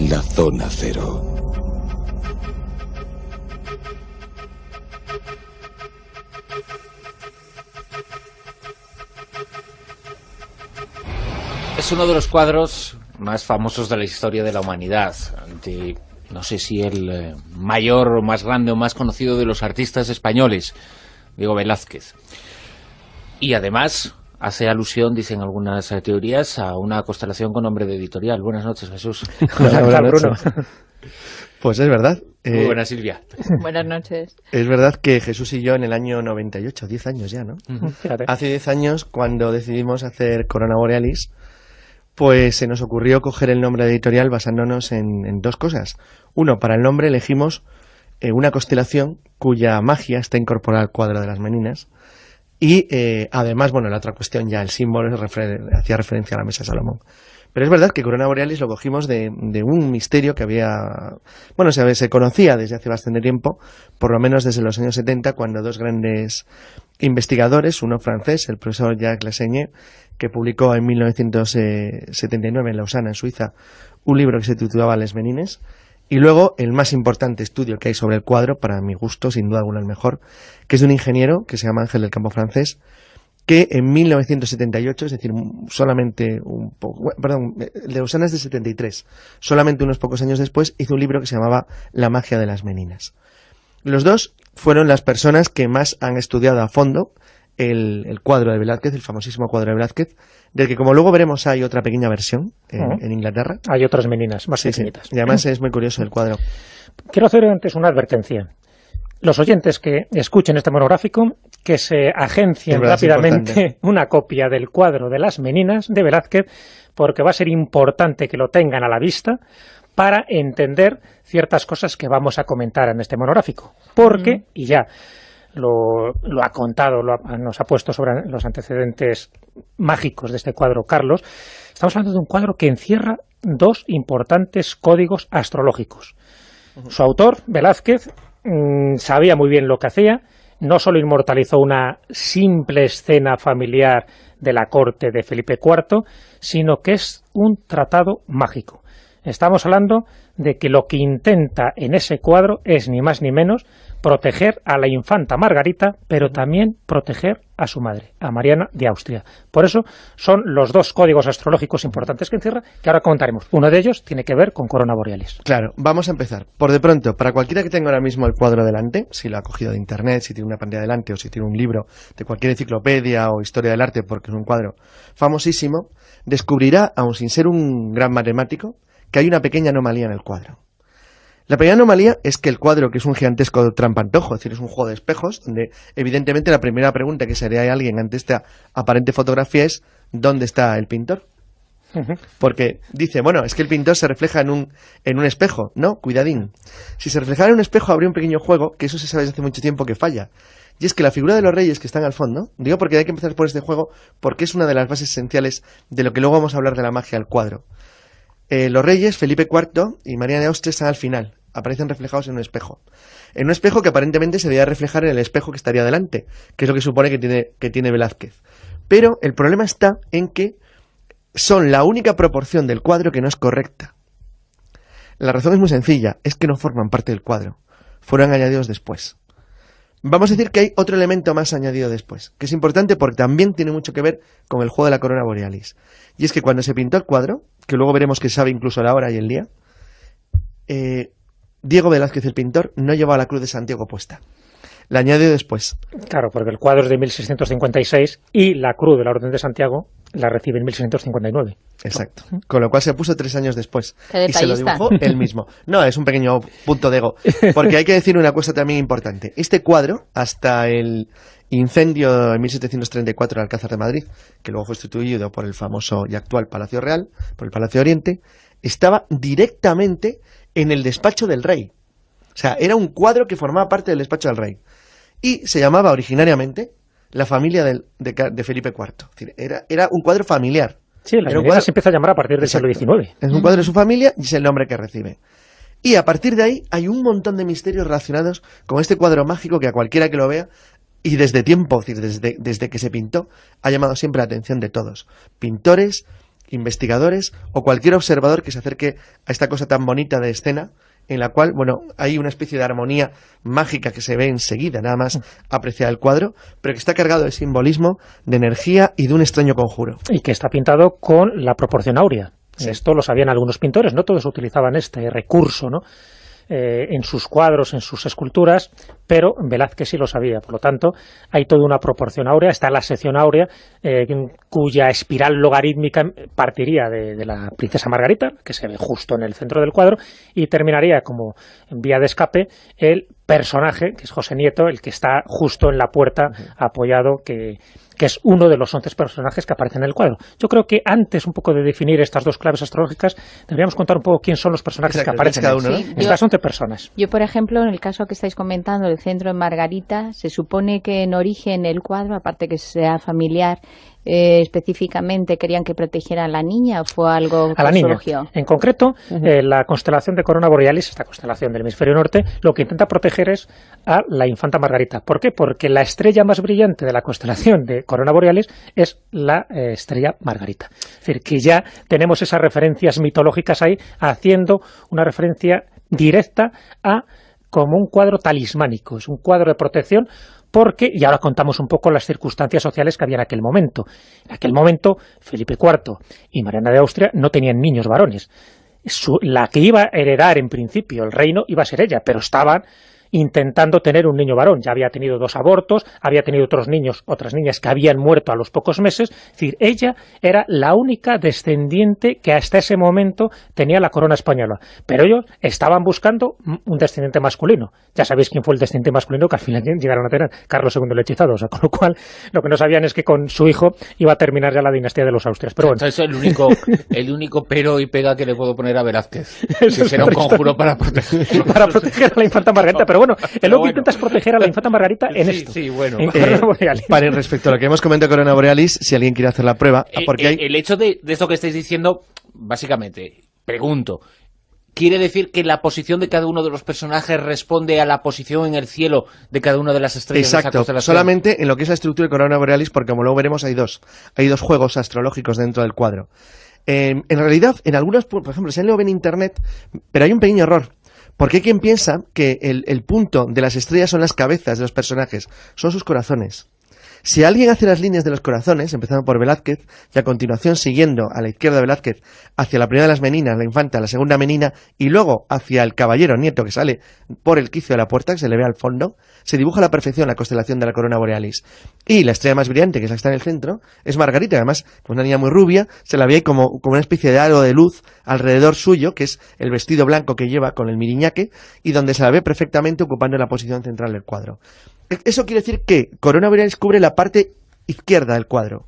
en la zona cero. Es uno de los cuadros más famosos de la historia de la humanidad. No sé si el mayor o más grande o más conocido de los artistas españoles, Diego Velázquez. Y además hace alusión, dicen algunas teorías, a una constelación con nombre de editorial. Buenas noches, Jesús. Hola, Bruno. Pues es verdad. Muy buenas, Silvia. Buenas noches. Es verdad que Jesús y yo en el año 98, 10 años ya, ¿no? Hace 10 años, cuando decidimos hacer Corona Borealis, pues se nos ocurrió coger el nombre de editorial basándonos en dos cosas. Uno, para el nombre elegimos una constelación cuya magia está incorporada al cuadro de las Meninas. Y además, bueno, la otra cuestión ya, el símbolo hacía referencia a la mesa de Salomón. Pero es verdad que Corona Borealis lo cogimos de un misterio que había... Bueno, se conocía desde hace bastante tiempo, por lo menos desde los años 70, cuando dos grandes investigadores, uno francés, el profesor Jacques Lassagne, que publicó en 1979 en Lausana, en Suiza, un libro que se titulaba Les Menines, y luego el más importante estudio que hay sobre el cuadro, para mi gusto, sin duda alguna el mejor, que es de un ingeniero que se llama Ángel del Campo francés, que en 1978, es decir, solamente un poco, perdón, el de Lausana es de 73, solamente unos pocos años después, hizo un libro que se llamaba La magia de las Meninas. Los dos fueron las personas que más han estudiado a fondo el cuadro de Velázquez, el famosísimo cuadro de Velázquez, del que, como luego veremos, hay otra pequeña versión en Inglaterra. Hay otras meninas más pequeñitas. Y además es muy curioso el cuadro. Quiero hacer antes una advertencia. Los oyentes que escuchen este monográfico, que se agencien rápidamente una copia del cuadro de las Meninas de Velázquez, porque va a ser importante que lo tengan a la vista para entender ciertas cosas que vamos a comentar en este monográfico. Porque, y ya lo ha contado, nos ha puesto sobre los antecedentes mágicos de este cuadro Carlos, estamos hablando de un cuadro que encierra dos importantes códigos astrológicos. Su autor, Velázquez, sabía muy bien lo que hacía. No solo inmortalizó una simple escena familiar de la corte de Felipe IV, sino que es un tratado mágico. Estamos hablando de que lo que intenta en ese cuadro es ni más ni menos proteger a la infanta Margarita, pero también proteger a su madre, a Mariana de Austria. Por eso son los dos códigos astrológicos importantes que encierra, que ahora comentaremos. Uno de ellos tiene que ver con Corona Borealis. Claro, vamos a empezar. Por de pronto, para cualquiera que tenga ahora mismo el cuadro delante, si lo ha cogido de internet, si tiene una pantalla delante o si tiene un libro de cualquier enciclopedia o historia del arte, porque es un cuadro famosísimo, descubrirá, aun sin ser un gran matemático, que hay una pequeña anomalía en el cuadro. La pequeña anomalía es que el cuadro, que es un gigantesco trampantojo, es decir, es un juego de espejos, donde evidentemente la primera pregunta que se haría a alguien ante esta aparente fotografía es ¿dónde está el pintor? Porque dice, bueno, es que el pintor se refleja en un espejo. No, cuidadín. Si se reflejara en un espejo habría un pequeño juego, que eso se sabe desde hace mucho tiempo que falla. Y es que la figura de los reyes que están al fondo, digo porque hay que empezar por este juego, porque es una de las bases esenciales de lo que luego vamos a hablar de la magia del cuadro. Los reyes, Felipe IV y Mariana de Austria, están al final, aparecen reflejados en un espejo. En un espejo que aparentemente se debería reflejar en el espejo que estaría delante, que es lo que supone que tiene Velázquez. Pero el problema está en que son la única proporción del cuadro que no es correcta. La razón es muy sencilla, es que no forman parte del cuadro, fueron añadidos después. Vamos a decir que hay otro elemento más añadido después, que es importante porque también tiene mucho que ver con el juego de la Corona Borealis. Y es que cuando se pintó el cuadro, que luego veremos que sabe incluso la hora y el día, Diego Velázquez, el pintor, no llevaba la cruz de Santiago puesta. La añadió después. Claro, porque el cuadro es de 1656 y la cruz de la Orden de Santiago la recibe en 1659. Exacto. Con lo cual se puso 3 años después. Qué y se lo dibujó él mismo. No, es un pequeño punto de ego. Porque hay que decir una cosa también importante. Este cuadro, hasta el incendio en 1734 en Alcázar de Madrid, que luego fue sustituido por el famoso y actual Palacio Real, por el Palacio de Oriente, estaba directamente en el despacho del rey. O sea, era un cuadro que formaba parte del despacho del rey. Y se llamaba originariamente La familia de Felipe IV. Es decir, era un cuadro familiar. Sí, la familia se empieza a llamar a partir del siglo XIX. Es un cuadro de su familia y es el nombre que recibe. Y a partir de ahí hay un montón de misterios relacionados con este cuadro mágico que a cualquiera que lo vea, y desde tiempo, es decir, desde que se pintó, ha llamado siempre la atención de todos. Pintores, investigadores o cualquier observador que se acerque a esta cosa tan bonita de escena, en la cual, bueno, hay una especie de armonía mágica que se ve enseguida, nada más apreciar el cuadro, pero que está cargado de simbolismo, de energía y de un extraño conjuro. Y que está pintado con la proporción áurea. Sí. Esto lo sabían algunos pintores, no todos utilizaban este recurso, ¿no?, en sus cuadros, en sus esculturas, pero Velázquez sí lo sabía. Por lo tanto, hay toda una proporción áurea. Está la sección áurea, cuya espiral logarítmica partiría de la princesa Margarita, que se ve justo en el centro del cuadro, y terminaría como en vía de escape el personaje, que es José Nieto, el que está justo en la puerta apoyado, que es uno de los 11 personajes que aparecen en el cuadro. Yo creo que antes un poco de definir estas dos claves astrológicas, deberíamos contar un poco quién son los personajes que aparecen cada uno, ¿no? Sí, estas 11 personas. Yo, por ejemplo, en el caso que estáis comentando, el centro de Margarita, se supone que en origen el cuadro, aparte que sea familiar, específicamente querían que protegiera a la niña, o fue algo que a la niña. Surgió. En concreto, la constelación de Corona Borealis, esta constelación del hemisferio norte, lo que intenta proteger es a la infanta Margarita. ¿Por qué? Porque la estrella más brillante de la constelación de Corona Borealis es la estrella Margarita. Es decir, que ya tenemos esas referencias mitológicas ahí, haciendo una referencia directa a como un cuadro talismánico, es un cuadro de protección, porque, y ahora contamos un poco las circunstancias sociales que había en aquel momento. En aquel momento, Felipe IV y Mariana de Austria no tenían niños varones. La que iba a heredar en principio el reino iba a ser ella, pero estaban intentando tener un niño varón. Ya había tenido 2 abortos, había tenido otras niñas que habían muerto a los pocos meses. Es decir, ella era la única descendiente que hasta ese momento tenía la corona española. Pero ellos estaban buscando un descendiente masculino. Ya sabéis quién fue el descendiente masculino que al final llegaron a tener, Carlos II el Hechizado. O sea, con lo cual, lo que no sabían es que con su hijo iba a terminar ya la dinastía de los Austrias. Pero bueno. Entonces, el único pero y pega que le puedo poner a Velázquez. Que será un conjuro para proteger. Para proteger a la infanta Margarita. Pero bueno, lo que intenta es proteger a la infanta Margarita en esto. Sí, bueno. Para respecto a lo que hemos comentado de Corona Borealis, si alguien quiere hacer la prueba, porque el hecho de esto que estáis diciendo, básicamente, pregunto, ¿quiere decir que la posición de cada uno de los personajes responde a la posición en el cielo de cada una de las estrellas? Exacto, de esa constelación? Solamente en lo que es la estructura de Corona Borealis, porque como luego veremos hay dos juegos astrológicos dentro del cuadro. En realidad, en algunos, por ejemplo, si alguien lo ve en internet, pero hay un pequeño error. Porque hay quien piensa que el punto de las estrellas son las cabezas de los personajes, son sus corazones. Si alguien hace las líneas de los corazones, empezando por Velázquez, y a continuación siguiendo a la izquierda de Velázquez hacia la primera de las meninas, la infanta, la segunda menina, y luego hacia el caballero nieto que sale por el quicio de la puerta, que se le ve al fondo, se dibuja a la perfección la constelación de la Corona Borealis. Y la estrella más brillante, que es la que está en el centro, es Margarita, además, una niña muy rubia, se la ve ahí como una especie de halo de luz alrededor suyo, que es el vestido blanco que lleva con el miriñaque, y donde se la ve perfectamente ocupando la posición central del cuadro. Eso quiere decir que Corona Borealis cubre la parte izquierda del cuadro.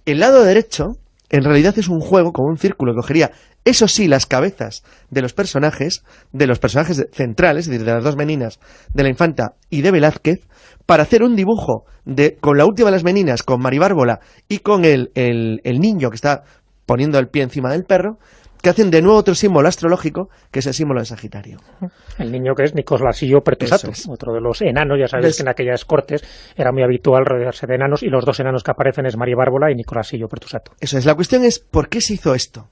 El lado derecho, en realidad, es un juego con un círculo que cogería, eso sí, las cabezas de los personajes centrales, es decir, de las 2 meninas, de la infanta y de Velázquez, para hacer un dibujo con la última de las meninas, con Maribárbola y con el niño que está poniendo el pie encima del perro, que hacen de nuevo otro símbolo astrológico, que es el símbolo de Sagitario. El niño que es Nicolasillo Pertusato, otro de los enanos. Ya sabéis que en aquellas cortes era muy habitual rodearse de enanos, y los 2 enanos que aparecen es Maribárbola y Nicolasillo Pertusato. Eso es. La cuestión es, ¿por qué se hizo esto?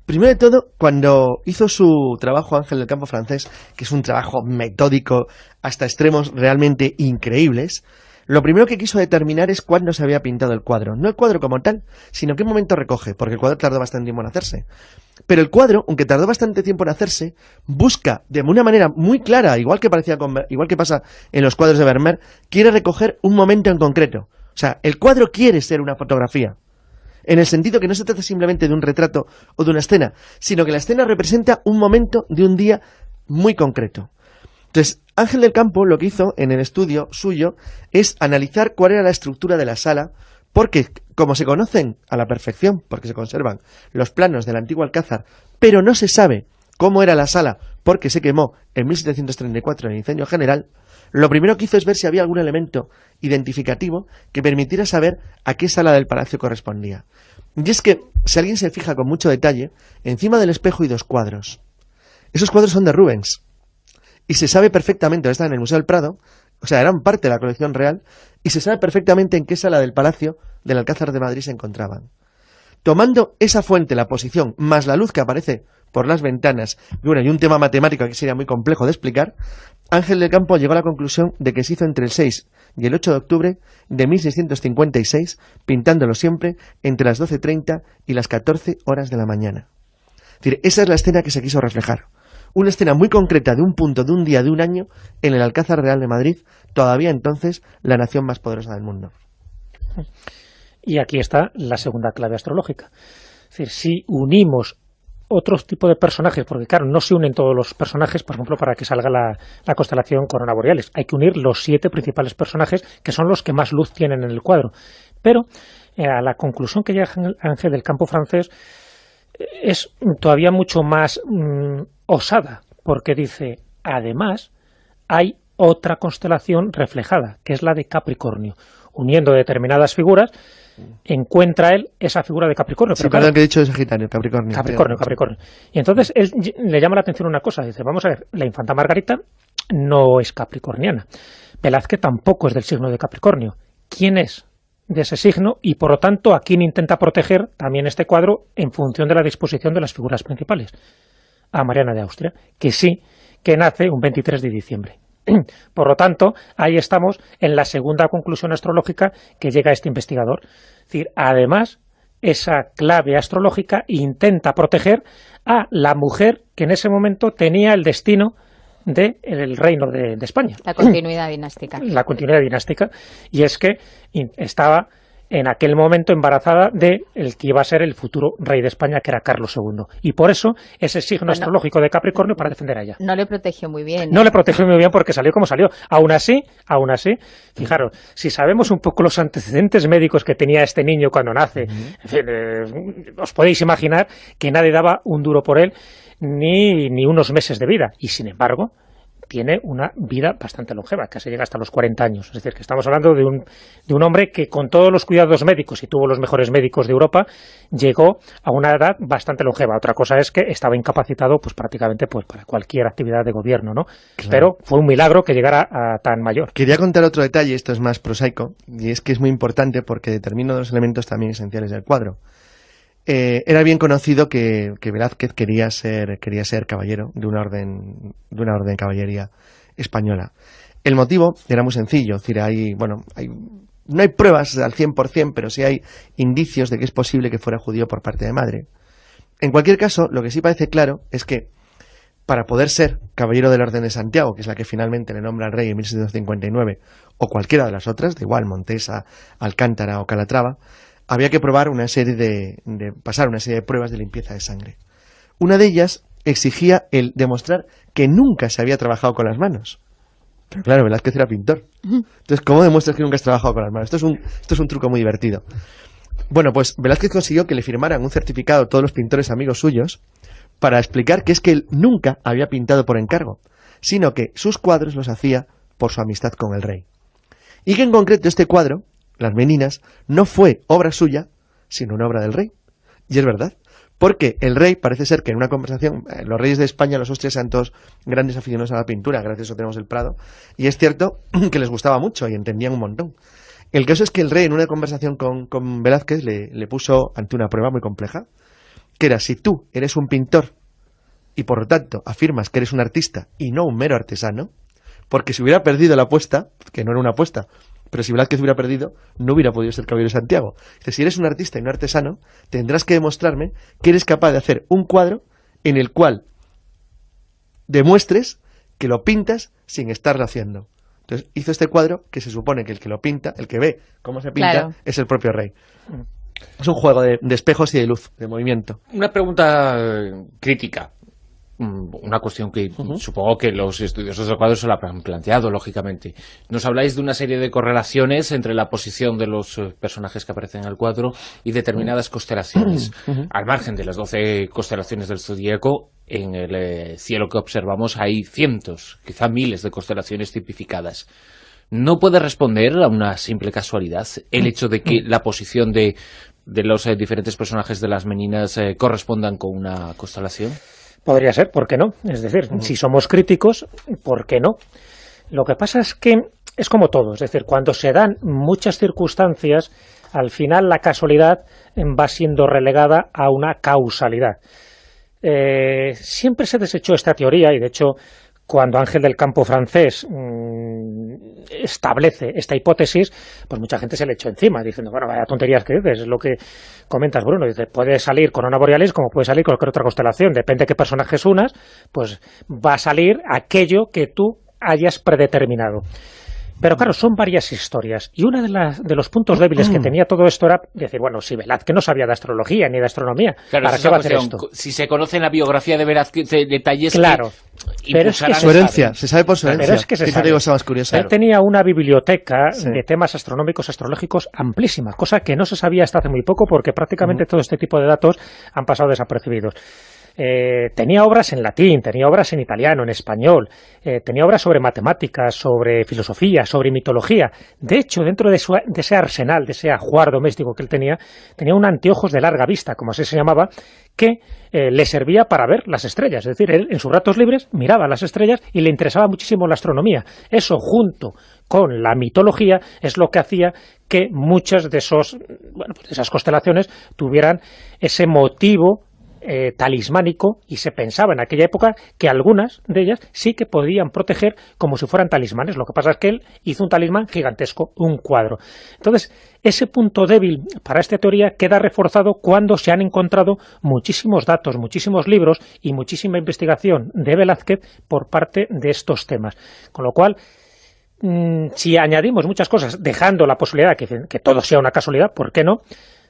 Primero de todo, cuando hizo su trabajo Ángel del Campo francés, que es un trabajo metódico hasta extremos realmente increíbles, lo primero que quiso determinar es cuándo se había pintado el cuadro. No el cuadro como tal, sino qué momento recoge, porque el cuadro tardó bastante tiempo en hacerse. Pero el cuadro, aunque tardó bastante tiempo en hacerse, busca de una manera muy clara, igual que pasa en los cuadros de Vermeer, quiere recoger un momento en concreto. O sea, el cuadro quiere ser una fotografía, en el sentido que no se trata simplemente de un retrato o de una escena, sino que la escena representa un momento de un día muy concreto. Entonces, Ángel del Campo lo que hizo en el estudio suyo es analizar cuál era la estructura de la sala, porque como se conocen a la perfección, porque se conservan los planos del antiguo Alcázar, pero no se sabe cómo era la sala porque se quemó en 1734 en el incendio general, lo primero que hizo es ver si había algún elemento identificativo que permitiera saber a qué sala del palacio correspondía. Y es que, si alguien se fija con mucho detalle, encima del espejo hay 2 cuadros. Esos cuadros son de Rubens. Y se sabe perfectamente, están en el Museo del Prado, o sea, eran parte de la colección real, y se sabe perfectamente en qué sala del Palacio del Alcázar de Madrid se encontraban. tomando esa fuente, la posición, más la luz que aparece por las ventanas, y un tema matemático que sería muy complejo de explicar, Ángel del Campo llegó a la conclusión de que se hizo entre el 6 y el 8 de octubre de 1656, pintándolo siempre entre las 12:30 y las 14 horas de la mañana. Es decir, esa es la escena que se quiso reflejar. Una escena muy concreta de un punto, de un día, de un año, en el Alcázar Real de Madrid, todavía entonces la nación más poderosa del mundo. Y aquí está la segunda clave astrológica. Es decir, si unimos otros tipos de personajes, porque claro, no se unen todos los personajes, por ejemplo, para que salga la constelación Corona Borealis. Hay que unir los 7 principales personajes, que son los que más luz tienen en el cuadro. Pero a la conclusión que llega Ángel del Campo francés es todavía mucho más osada, porque dice, además, hay otra constelación reflejada, que es la de Capricornio. Uniendo determinadas figuras, encuentra él esa figura de Capricornio. Pero claro, que he dicho de Sagitario, Capricornio. Capricornio. Y entonces él le llama la atención una cosa, dice, vamos a ver, la infanta Margarita no es capricorniana. Velázquez tampoco es del signo de Capricornio. ¿Quién es de ese signo? Y por lo tanto, ¿a quién intenta proteger también este cuadro en función de la disposición de las figuras principales? A Mariana de Austria, que sí, que nace un 23 de diciembre. Por lo tanto, ahí estamos en la segunda conclusión astrológica que llega a este investigador. Es decir, además, esa clave astrológica intenta proteger a la mujer que en ese momento tenía el destino del reino de España. La continuidad dinástica. La continuidad dinástica. Y es que estaba en aquel momento embarazada de el que iba a ser el futuro rey de España, que era Carlos II. Y por eso ese signo astrológico de Capricornio para defender a ella. No le protegió muy bien. No le protegió muy bien porque salió como salió. Aún así, fijaros, si sabemos un poco los antecedentes médicos que tenía este niño cuando nace, en fin, os podéis imaginar que nadie daba un duro por él ni unos meses de vida. Y sin embargo, tiene una vida bastante longeva, casi llega hasta los 40 años. Es decir, que estamos hablando de un hombre que con todos los cuidados médicos, y tuvo los mejores médicos de Europa, llegó a una edad bastante longeva. Otra cosa es que estaba incapacitado pues prácticamente pues para cualquier actividad de gobierno, ¿no? Claro. Pero fue un milagro que llegara a tan mayor. Quería contar otro detalle, esto es más prosaico, y es que es muy importante porque determina dos elementos también esenciales del cuadro. Era bien conocido que Velázquez quería ser caballero de una orden de caballería española. El motivo era muy sencillo, es decir, no hay pruebas al 100%, pero sí hay indicios de que es posible que fuera judío por parte de madre. En cualquier caso, lo que sí parece claro es que para poder ser caballero de la Orden de Santiago, que es la que finalmente le nombra al rey en 1659, o cualquiera de las otras, da igual, Montesa, Alcántara o Calatrava, había que probar pasar una serie de pruebas de limpieza de sangre. Una de ellas exigía el demostrar que nunca se había trabajado con las manos. Pero claro, Velázquez era pintor. Entonces, ¿cómo demuestras que nunca has trabajado con las manos? Esto es un truco muy divertido. Bueno, pues Velázquez consiguió que le firmaran un certificado a todos los pintores amigos suyos para explicar que es que él nunca había pintado por encargo, sino que sus cuadros los hacía por su amistad con el rey. Y que en concreto este cuadro, Las Meninas, no fue obra suya, sino una obra del rey. Y es verdad, porque el rey parece ser que en una conversación, los reyes de España, los austrias, eran todos grandes aficionados a la pintura, gracias a eso tenemos el Prado, y es cierto que les gustaba mucho y entendían un montón. El caso es que el rey en una conversación con Velázquez le puso ante una prueba muy compleja, que era: si tú eres un pintor y por lo tanto afirmas que eres un artista y no un mero artesano, porque si hubiera perdido la apuesta, que no era una apuesta, pero si Velázquez hubiera perdido, no hubiera podido ser caballero de Santiago. Dice, si eres un artista y no artesano, tendrás que demostrarme que eres capaz de hacer un cuadro en el cual demuestres que lo pintas sin estarlo haciendo. Entonces hizo este cuadro que se supone que el que lo pinta, el que ve cómo se pinta, claro, es el propio rey. Es un juego de espejos y de luz, de movimiento. Una pregunta crítica. Una cuestión que supongo que los estudiosos del cuadro se la han planteado, lógicamente. Nos habláis de una serie de correlaciones entre la posición de los personajes que aparecen en el cuadro y determinadas constelaciones. Al margen de las 12 constelaciones del zodíaco, en el cielo que observamos hay cientos, quizá miles de constelaciones tipificadas. ¿No puede responder a una simple casualidad el hecho de que la posición de los diferentes personajes de Las Meninas correspondan con una constelación? Podría ser, ¿por qué no? Es decir, si somos críticos, ¿por qué no? Lo que pasa es que es como todo, es decir, cuando se dan muchas circunstancias, al final la casualidad va siendo relegada a una causalidad. Siempre se desechó esta teoría y, de hecho, cuando Ángel del Campo francés establece esta hipótesis, pues mucha gente se le echó encima, diciendo, bueno, vaya tonterías que dices, es lo que comentas, Bruno. Dice, puede salir Corona Borealis como puede salir cualquier otra constelación, depende de qué personajes unas, pues va a salir aquello que tú hayas predeterminado. Pero claro, son varias historias, y uno de los puntos débiles que tenía todo esto era decir, bueno, si Velázquez no sabía de astrología ni de astronomía, claro, ¿para qué va a hacer esto? Si se conoce en la biografía de Velázquez detalles, claro, pero es que su herencia, se sabe por su herencia. Pero es que se sabe. Cosa más curiosa. Él tenía una biblioteca de temas astronómicos, astrológicos amplísima, cosa que no se sabía hasta hace muy poco, porque prácticamente todo este tipo de datos han pasado desapercibidos. Tenía obras en latín, tenía obras en italiano, en español, tenía obras sobre matemáticas, sobre filosofía, sobre mitología. De hecho, dentro de ese arsenal, de ese ajuar doméstico que él tenía un anteojos de larga vista, como así se llamaba, que le servía para ver las estrellas. Es decir, él en sus ratos libres miraba las estrellas y le interesaba muchísimo la astronomía. Eso, junto con la mitología, es lo que hacía que muchas de esas constelaciones tuvieran ese motivo talismánico, y se pensaba en aquella época que algunas de ellas sí que podían proteger como si fueran talismanes. Lo que pasa es que él hizo un talismán gigantesco, un cuadro. Entonces, ese punto débil para esta teoría queda reforzado cuando se han encontrado muchísimos datos, muchísimos libros y muchísima investigación de Velázquez por parte de estos temas. Con lo cual, si añadimos muchas cosas, dejando la posibilidad de que todo sea una casualidad, ¿por qué no?,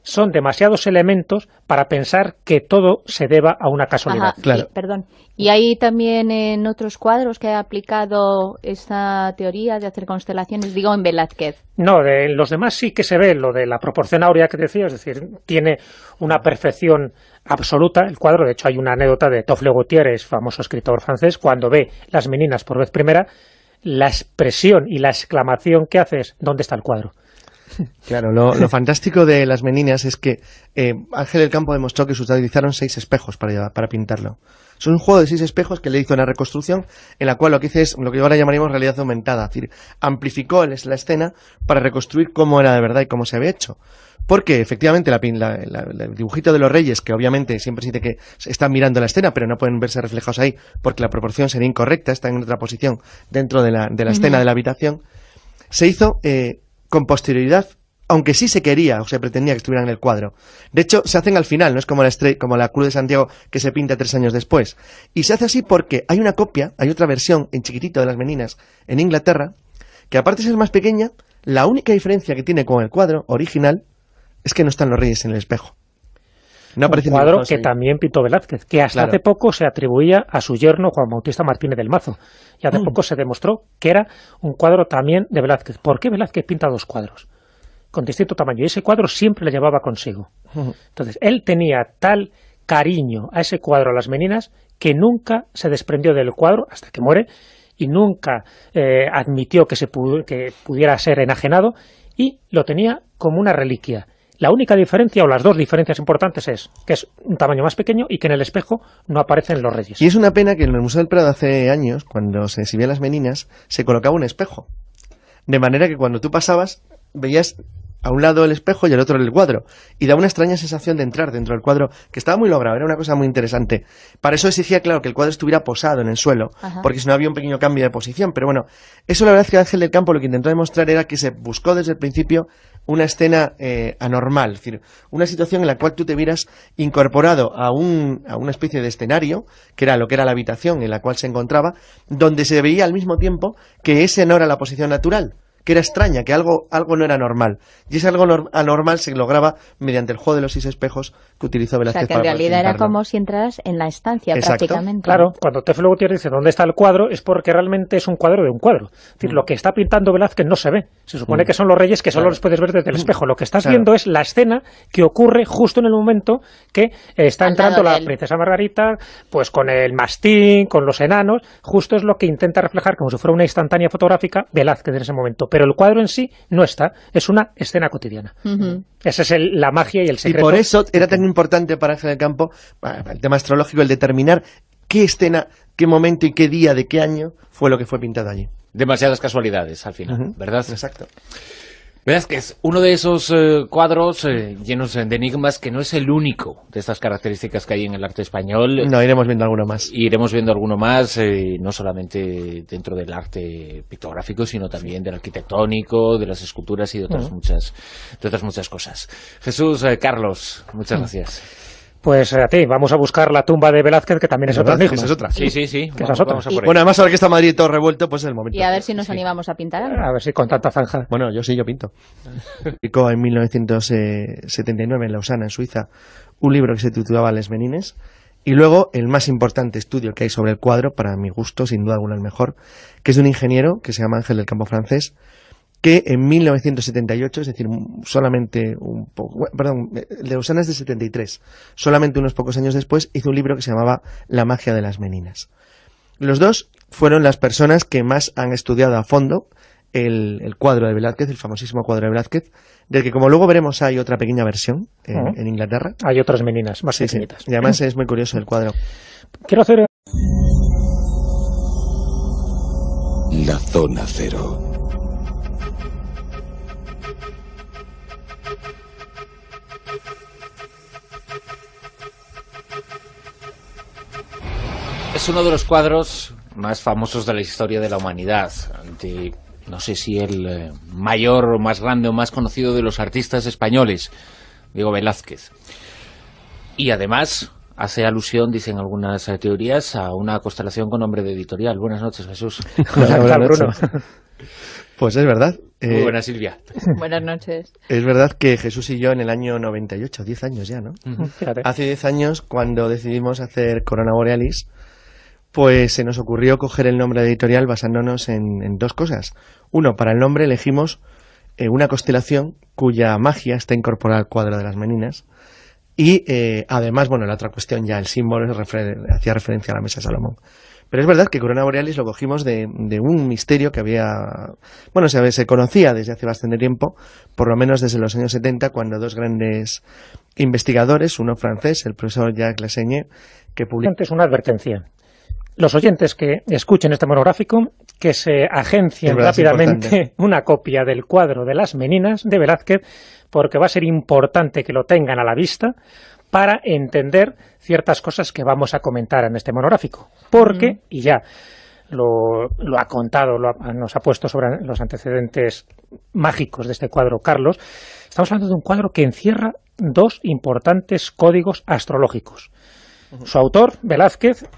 son demasiados elementos para pensar que todo se deba a una casualidad. Ajá, claro. Perdón. ¿Y hay también en otros cuadros que ha aplicado esta teoría de hacer constelaciones, digo, en Velázquez? No, de los demás sí que se ve lo de la proporción áurea que decía, es decir, tiene una perfección absoluta el cuadro. De hecho, hay una anécdota de Toffle Gutiérrez, famoso escritor francés, cuando ve las meninas por vez primera, la expresión y la exclamación que hace es, ¿dónde está el cuadro? Claro, lo fantástico de las meninas es que Ángel del Campo demostró que se utilizaron 6 espejos para pintarlo. Es un juego de 6 espejos que le hizo una reconstrucción en la cual lo que hice es lo que ahora llamaríamos realidad aumentada, es decir, amplificó la escena para reconstruir cómo era de verdad y cómo se había hecho. Porque efectivamente el dibujito de los reyes, que obviamente siempre se dice que están mirando la escena, pero no pueden verse reflejados ahí porque la proporción sería incorrecta, está en otra posición dentro de la escena de la habitación, se hizo con posterioridad, aunque sí se quería o se pretendía que estuvieran en el cuadro. De hecho, se hacen al final, no es como la Cruz de Santiago que se pinta 3 años después. Y se hace así porque hay una copia, hay otra versión en chiquitito de las meninas en Inglaterra, que aparte de ser más pequeña, la única diferencia que tiene con el cuadro original es que no están los reyes en el espejo. No un cuadro que también pintó Velázquez, que hasta hace poco se atribuía a su yerno Juan Bautista Martínez del Mazo. Y hace poco se demostró que era un cuadro también de Velázquez. ¿Por qué Velázquez pinta 2 cuadros con distinto tamaño? Y ese cuadro siempre le llevaba consigo. Entonces, él tenía tal cariño a ese cuadro, a las meninas, que nunca se desprendió del cuadro hasta que muere, y nunca admitió que pudiera ser enajenado, y lo tenía como una reliquia. La única diferencia, o las 2 diferencias importantes, es que es un tamaño más pequeño y que en el espejo no aparecen los reyes. Y es una pena que en el Museo del Prado hace años, cuando se exhibían las meninas, se colocaba un espejo. De manera que cuando tú pasabas, veías a un lado el espejo y al otro el cuadro. Y da una extraña sensación de entrar dentro del cuadro, que estaba muy logrado, era una cosa muy interesante. Para eso exigía, claro, que el cuadro estuviera posado en el suelo, porque si no había un pequeño cambio de posición. Pero bueno, eso la verdad es que Ángel del Campo lo que intentó demostrar era que se buscó desde el principio una escena anormal, es decir, una situación en la cual tú te vieras incorporado a una especie de escenario, que era lo que era la habitación en la cual se encontraba, donde se veía al mismo tiempo que ese no era la posición natural, que era extraña, que algo no era normal. Y ese algo anormal se lograba mediante el juego de los 6 espejos que utilizó Velázquez. O sea, que en realidad era como si entraras en la estancia. Exacto. Prácticamente. Claro, cuando Toffle Gutiérrez dice ¿dónde está el cuadro? Es porque realmente es un cuadro de un cuadro. Es decir, lo que está pintando Velázquez no se ve. Se supone que son los reyes, que solo los puedes ver desde el espejo. Lo que estás viendo es la escena que ocurre justo en el momento que está entrando la princesa Margarita, pues con el mastín, con los enanos. Justo es lo que intenta reflejar, como si fuera una instantánea fotográfica, Velázquez en ese momento. Pero el cuadro en sí no está, es una escena cotidiana. Esa es la magia y el secreto. Y por eso era tan importante para Ángel del Campo, para el tema astrológico, el determinar qué escena, qué momento y qué día de qué año fue lo que fue pintado allí. Demasiadas casualidades al final, ¿verdad? Exacto. Velázquez, uno de esos cuadros llenos de enigmas, que no es el único de estas características que hay en el arte español. No, iremos viendo alguno más. Iremos viendo alguno más, no solamente dentro del arte pictográfico, sino también del arquitectónico, de las esculturas y de otras muchas cosas. Jesús, Carlos, muchas gracias. Pues a ti, vamos a buscar la tumba de Velázquez, que también es otro enigma. Esa es otra. Sí. Que vamos a por Bueno, además ahora que está Madrid todo revuelto, pues es el momento. Y a ver si nos animamos a pintar algo. A ver si con tanta zanja. Bueno, yo pinto. Publicó en 1979 en Lausana, en Suiza, un libro que se titulaba Les Menines. Y luego el más importante estudio que hay sobre el cuadro, para mi gusto, sin duda alguna el mejor, que es de un ingeniero que se llama Ángel del Campo Francés, que en 1978, es decir, solamente un poco, perdón, Lausana es de 73, solamente unos pocos años después, hizo un libro que se llamaba La magia de las meninas. Los dos fueron las personas que más han estudiado a fondo el cuadro de Velázquez, el famosísimo cuadro de Velázquez, del que, como luego veremos, hay otra pequeña versión en Inglaterra. Hay otras meninas más pequeñitas. Sí. Y además es muy curioso el cuadro. Quiero hacer... La zona cero. Es uno de los cuadros más famosos de la historia de la humanidad. No sé si el mayor o más grande o más conocido de los artistas españoles, Diego Velázquez. Y además hace alusión, dicen algunas teorías, a una constelación con nombre de editorial. Buenas noches, Jesús. Hola, Bruno. Pues es verdad. Muy buenas, Silvia. Buenas noches. Es verdad que Jesús y yo en el año 98, 10 años ya, ¿no? Fíjate. Hace 10 años, cuando decidimos hacer Corona Borealis, pues se nos ocurrió coger el nombre de editorial basándonos en dos cosas. Uno, para el nombre elegimos una constelación cuya magia está incorporada al cuadro de las meninas. Y además, bueno, la otra cuestión ya, el símbolo hacía referencia a la mesa de Salomón. Pero es verdad que Corona Borealis lo cogimos de un misterio que había... Bueno, se conocía desde hace bastante tiempo, por lo menos desde los años 70, cuando dos grandes investigadores, uno francés, el profesor Jacques Lassagne, que publicó... Antes una advertencia. Los oyentes que escuchen este monográfico, que se agencien rápidamente una copia del cuadro de las meninas de Velázquez, porque va a ser importante que lo tengan a la vista para entender ciertas cosas que vamos a comentar en este monográfico. Porque, y ya lo ha contado, nos ha puesto sobre los antecedentes mágicos de este cuadro Carlos, estamos hablando de un cuadro que encierra dos importantes códigos astrológicos. Su autor, Velázquez,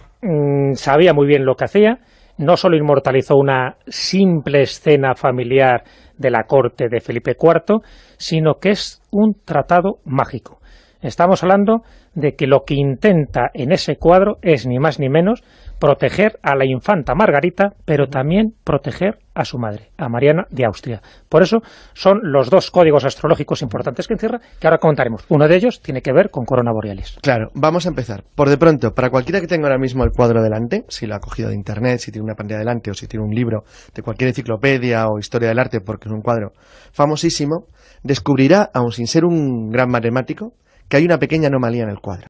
sabía muy bien lo que hacía, no solo inmortalizó una simple escena familiar de la corte de Felipe IV, sino que es un tratado mágico. Estamos hablando de que lo que intenta en ese cuadro es ni más ni menos proteger a la infanta Margarita, pero también proteger a su madre, a Mariana de Austria. Por eso son los dos códigos astrológicos importantes que encierra, que ahora comentaremos. Uno de ellos tiene que ver con Corona Borealis. Claro, vamos a empezar. Por de pronto, para cualquiera que tenga ahora mismo el cuadro delante, si lo ha cogido de internet, si tiene una pantalla delante o si tiene un libro de cualquier enciclopedia o historia del arte, porque es un cuadro famosísimo, descubrirá, aun sin ser un gran matemático, que hay una pequeña anomalía en el cuadro.